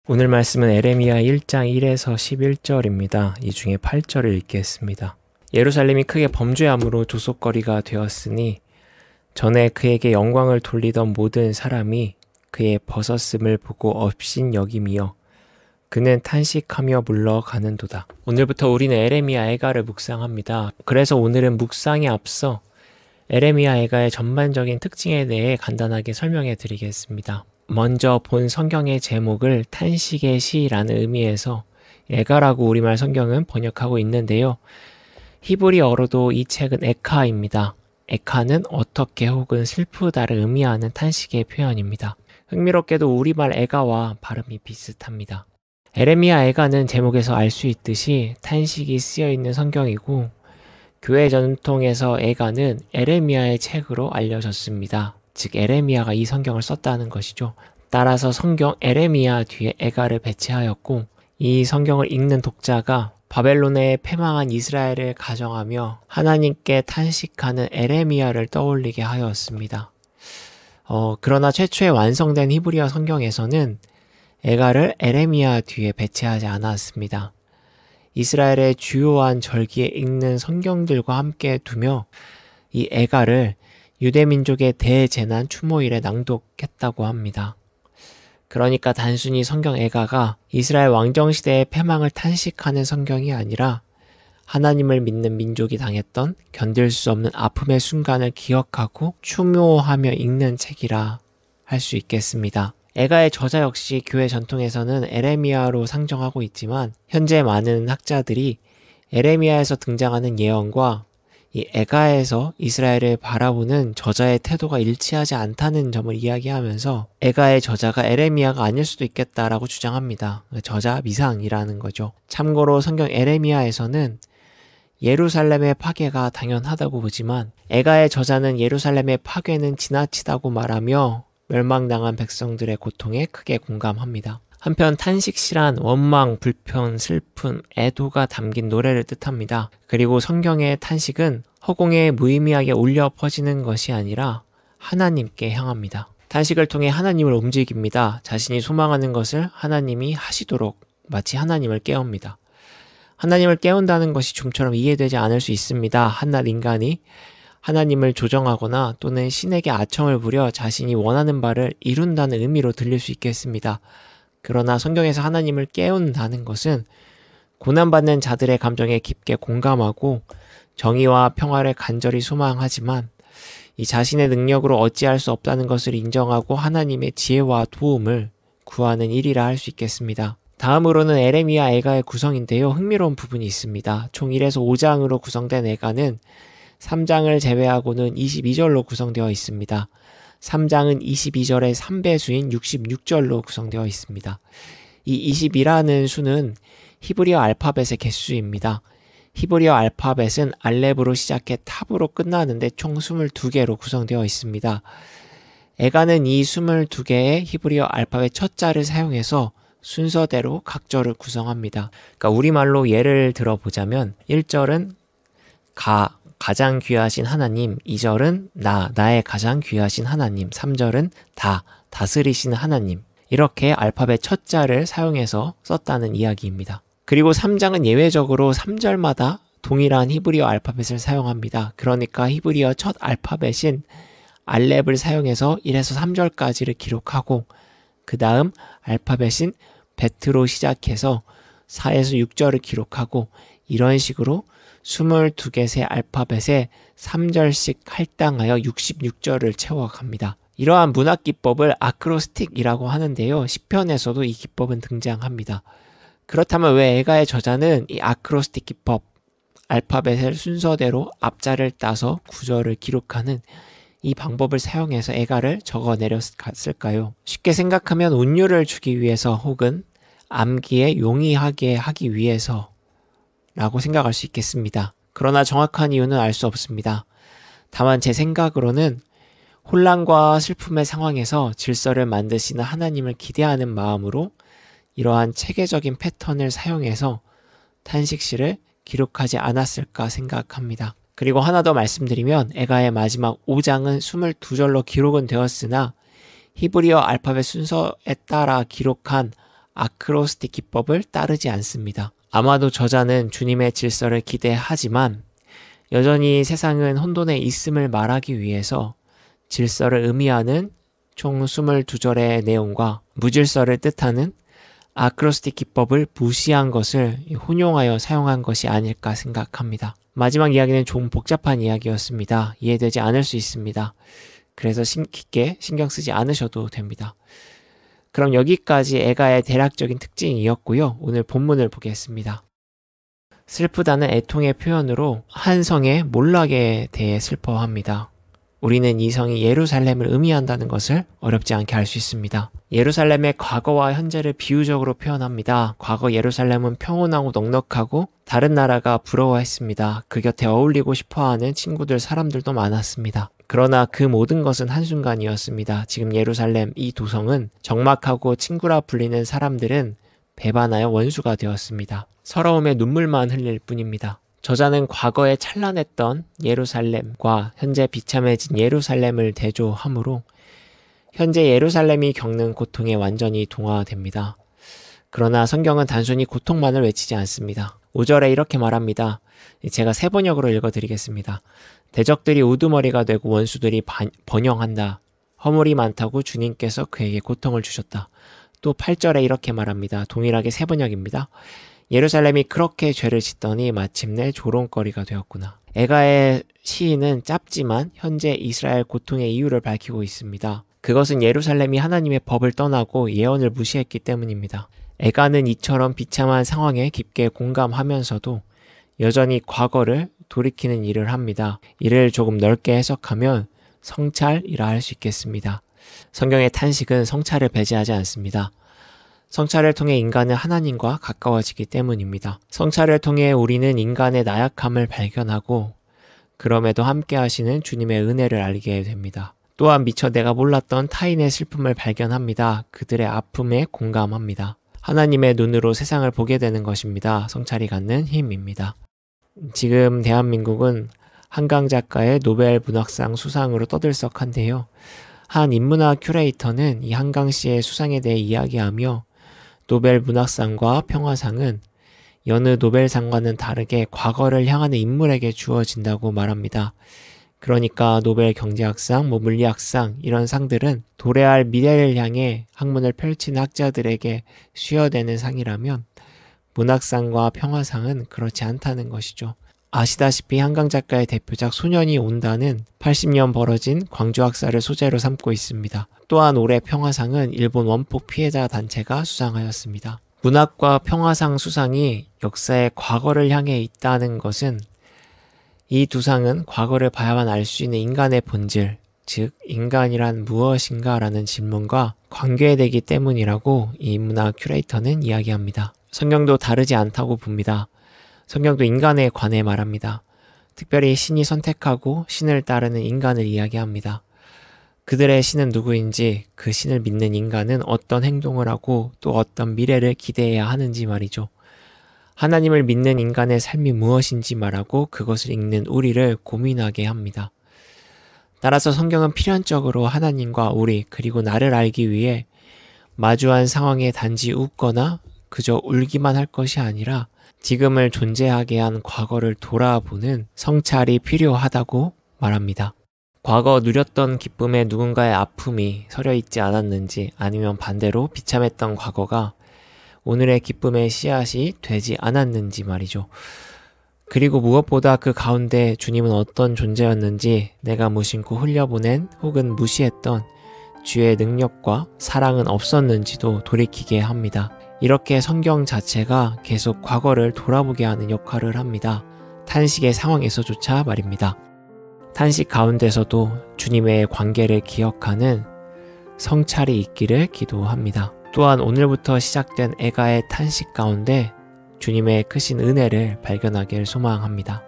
오늘 말씀은 에레미야 1장 1에서 11절입니다. 이 중에 8절을 읽겠습니다. 예루살렘이 크게 범죄함으로 조속거리가 되었으니 전에 그에게 영광을 돌리던 모든 사람이 그의 벗었음을 보고 업신여김이여 그는 탄식하며 물러가는도다. 오늘부터 우리는 에레미야 애가를 묵상합니다. 그래서 오늘은 묵상에 앞서 에레미야 애가의 전반적인 특징에 대해 간단하게 설명해 드리겠습니다. 먼저 본 성경의 제목을 탄식의 시라는 의미에서 애가라고 우리말 성경은 번역하고 있는데요. 히브리어로도 이 책은 에카입니다. 에카는 어떻게 혹은 슬프다를 의미하는 탄식의 표현입니다. 흥미롭게도 우리말 애가와 발음이 비슷합니다. 에레미야 애가는 제목에서 알 수 있듯이 탄식이 쓰여있는 성경이고 교회 전통에서 애가는 에레미야의 책으로 알려졌습니다. 즉 에레미야가 이 성경을 썼다는 것이죠. 따라서 성경 에레미야 뒤에 애가를 배치하였고 이 성경을 읽는 독자가 바벨론에 패망한 이스라엘을 가정하며 하나님께 탄식하는 에레미야를 떠올리게 하였습니다. 그러나 최초에 완성된 히브리어 성경에서는 애가를 에레미야 뒤에 배치하지 않았습니다. 이스라엘의 주요한 절기에 읽는 성경들과 함께 두며 이 애가를 유대민족의 대재난 추모일에 낭독했다고 합니다. 그러니까 단순히 성경 애가가 이스라엘 왕정시대의 패망을 탄식하는 성경이 아니라 하나님을 믿는 민족이 당했던 견딜 수 없는 아픔의 순간을 기억하고 추모하며 읽는 책이라 할 수 있겠습니다. 애가의 저자 역시 교회 전통에서는 에레미야로 상정하고 있지만 현재 많은 학자들이 에레미야에서 등장하는 예언과 이 애가에서 이스라엘을 바라보는 저자의 태도가 일치하지 않다는 점을 이야기하면서 애가의 저자가 에레미야가 아닐 수도 있겠다라고 주장합니다. 저자 미상이라는 거죠. 참고로 성경 에레미야에서는 예루살렘의 파괴가 당연하다고 보지만 애가의 저자는 예루살렘의 파괴는 지나치다고 말하며 멸망당한 백성들의 고통에 크게 공감합니다. 한편 탄식시란 원망, 불편, 슬픔, 애도가 담긴 노래를 뜻합니다. 그리고 성경의 탄식은 허공에 무의미하게 울려 퍼지는 것이 아니라 하나님께 향합니다. 탄식을 통해 하나님을 움직입니다. 자신이 소망하는 것을 하나님이 하시도록 마치 하나님을 깨웁니다. 하나님을 깨운다는 것이 좀처럼 이해되지 않을 수 있습니다. 한낱 인간이 하나님을 조정하거나 또는 신에게 아청을 부려 자신이 원하는 바를 이룬다는 의미로 들릴 수 있겠습니다. 그러나 성경에서 하나님을 깨운다는 것은 고난받는 자들의 감정에 깊게 공감하고 정의와 평화를 간절히 소망하지만 이 자신의 능력으로 어찌할 수 없다는 것을 인정하고 하나님의 지혜와 도움을 구하는 일이라 할 수 있겠습니다. 다음으로는 에레미야 애가의 구성인데요. 흥미로운 부분이 있습니다. 총 1에서 5장으로 구성된 애가는 3장을 제외하고는 22절로 구성되어 있습니다. 3장은 22절의 3배수인 66절로 구성되어 있습니다. 이 20이라는 수는 히브리어 알파벳의 개수입니다. 히브리어 알파벳은 알렙으로 시작해 탑으로 끝나는데 총 22개로 구성되어 있습니다. 애가는 이 22개의 히브리어 알파벳 첫 자를 사용해서 순서대로 각 절을 구성합니다. 그러니까 우리말로 예를 들어보자면 1절은 가장 귀하신 하나님, 2절은 나의 가장 귀하신 하나님, 3절은 다스리시는 하나님. 이렇게 알파벳 첫 자를 사용해서 썼다는 이야기입니다. 그리고 3장은 예외적으로 3절마다 동일한 히브리어 알파벳을 사용합니다. 그러니까 히브리어 첫 알파벳인 알렙을 사용해서 1에서 3절까지를 기록하고 그 다음 알파벳인 베트로 시작해서 4에서 6절을 기록하고 이런 식으로 22개 알파벳에 3절씩 할당하여 66절을 채워갑니다. 이러한 문학 기법을 아크로스틱이라고 하는데요. 시편에서도 이 기법은 등장합니다. 그렇다면 왜 애가의 저자는 이 아크로스틱 기법, 알파벳을 순서대로 앞자를 따서 구절을 기록하는 이 방법을 사용해서 애가를 적어내렸을까요? 쉽게 생각하면 운율을 주기 위해서 혹은 암기에 용이하게 하기 위해서 라고 생각할 수 있겠습니다. 그러나 정확한 이유는 알 수 없습니다. 다만 제 생각으로는 혼란과 슬픔의 상황에서 질서를 만드시는 하나님을 기대하는 마음으로 이러한 체계적인 패턴을 사용해서 탄식시를 기록하지 않았을까 생각합니다. 그리고 하나 더 말씀드리면 애가의 마지막 5장은 22절로 기록은 되었으나 히브리어 알파벳 순서에 따라 기록한 아크로스틱 기법을 따르지 않습니다. 아마도 저자는 주님의 질서를 기대하지만 여전히 세상은 혼돈에 있음을 말하기 위해서 질서를 의미하는 총 22절의 내용과 무질서를 뜻하는 아크로스틱 기법을 무시한 것을 혼용하여 사용한 것이 아닐까 생각합니다. 마지막 이야기는 좀 복잡한 이야기였습니다. 이해되지 않을 수 있습니다. 그래서 깊게 신경 쓰지 않으셔도 됩니다. 그럼 여기까지 애가의 대략적인 특징이었고요. 오늘 본문을 보겠습니다. 슬프다는 애통의 표현으로 한 성의 몰락에 대해 슬퍼합니다. 우리는 이 성이 예루살렘을 의미한다는 것을 어렵지 않게 알 수 있습니다. 예루살렘의 과거와 현재를 비유적으로 표현합니다. 과거 예루살렘은 평온하고 넉넉하고 다른 나라가 부러워했습니다. 그 곁에 어울리고 싶어하는 친구들, 사람들도 많았습니다. 그러나 그 모든 것은 한순간이었습니다. 지금 예루살렘 이 도성은 적막하고 친구라 불리는 사람들은 배반하여 원수가 되었습니다. 서러움에 눈물만 흘릴 뿐입니다. 저자는 과거에 찬란했던 예루살렘과 현재 비참해진 예루살렘을 대조하므로 현재 예루살렘이 겪는 고통에 완전히 동화됩니다. 그러나 성경은 단순히 고통만을 외치지 않습니다. 5절에 이렇게 말합니다. 제가 세 번역으로 읽어드리겠습니다. 대적들이 우두머리가 되고 원수들이 번영한다. 허물이 많다고 주님께서 그에게 고통을 주셨다. 또 8절에 이렇게 말합니다. 동일하게 세 번역입니다. 예루살렘이 그렇게 죄를 짓더니 마침내 조롱거리가 되었구나. 애가의 시인은 짧지만 현재 이스라엘 고통의 이유를 밝히고 있습니다. 그것은 예루살렘이 하나님의 법을 떠나고 예언을 무시했기 때문입니다. 애가는 이처럼 비참한 상황에 깊게 공감하면서도 여전히 과거를 돌이키는 일을 합니다. 이를 조금 넓게 해석하면 성찰이라 할 수 있겠습니다. 성경의 탄식은 성찰을 배제하지 않습니다. 성찰을 통해 인간은 하나님과 가까워지기 때문입니다. 성찰을 통해 우리는 인간의 나약함을 발견하고 그럼에도 함께 하시는 주님의 은혜를 알게 됩니다. 또한 미처 내가 몰랐던 타인의 슬픔을 발견합니다. 그들의 아픔에 공감합니다. 하나님의 눈으로 세상을 보게 되는 것입니다. 성찰이 갖는 힘입니다. 지금 대한민국은 한강 작가의 노벨 문학상 수상으로 떠들썩한데요. 한 인문학 큐레이터는 이 한강 씨의 수상에 대해 이야기하며 노벨 문학상과 평화상은 여느 노벨상과는 다르게 과거를 향하는 인물에게 주어진다고 말합니다. 그러니까 노벨 경제학상, 물리학상 이런 상들은 도래할 미래를 향해 학문을 펼치는 학자들에게 수여되는 상이라면 문학상과 평화상은 그렇지 않다는 것이죠. 아시다시피 한강 작가의 대표작 소년이 온다는 80년 벌어진 광주학살을 소재로 삼고 있습니다. 또한 올해 평화상은 일본 원폭 피해자 단체가 수상하였습니다. 문학과 평화상 수상이 역사의 과거를 향해 있다는 것은 이 두 상은 과거를 봐야만 알 수 있는 인간의 본질, 즉 인간이란 무엇인가 라는 질문과 관계되기 때문이라고 이 문학 큐레이터는 이야기합니다. 성경도 다르지 않다고 봅니다. 성경도 인간에 관해 말합니다. 특별히 신이 선택하고 신을 따르는 인간을 이야기합니다. 그들의 신은 누구인지, 그 신을 믿는 인간은 어떤 행동을 하고 또 어떤 미래를 기대해야 하는지 말이죠. 하나님을 믿는 인간의 삶이 무엇인지 말하고 그것을 읽는 우리를 고민하게 합니다. 따라서 성경은 필연적으로 하나님과 우리 그리고 나를 알기 위해 마주한 상황에 단지 웃거나 그저 울기만 할 것이 아니라 지금을 존재하게 한 과거를 돌아보는 성찰이 필요하다고 말합니다. 과거 누렸던 기쁨에 누군가의 아픔이 서려 있지 않았는지 아니면 반대로 비참했던 과거가 오늘의 기쁨의 씨앗이 되지 않았는지 말이죠. 그리고 무엇보다 그 가운데 주님은 어떤 존재였는지 내가 무심코 흘려보낸 혹은 무시했던 주의 능력과 사랑은 없었는지도 돌이키게 합니다. 이렇게 성경 자체가 계속 과거를 돌아보게 하는 역할을 합니다. 탄식의 상황에서조차 말입니다. 탄식 가운데서도 주님의 관계를 기억하는 성찰이 있기를 기도합니다. 또한 오늘부터 시작된 애가의 탄식 가운데 주님의 크신 은혜를 발견하길 소망합니다.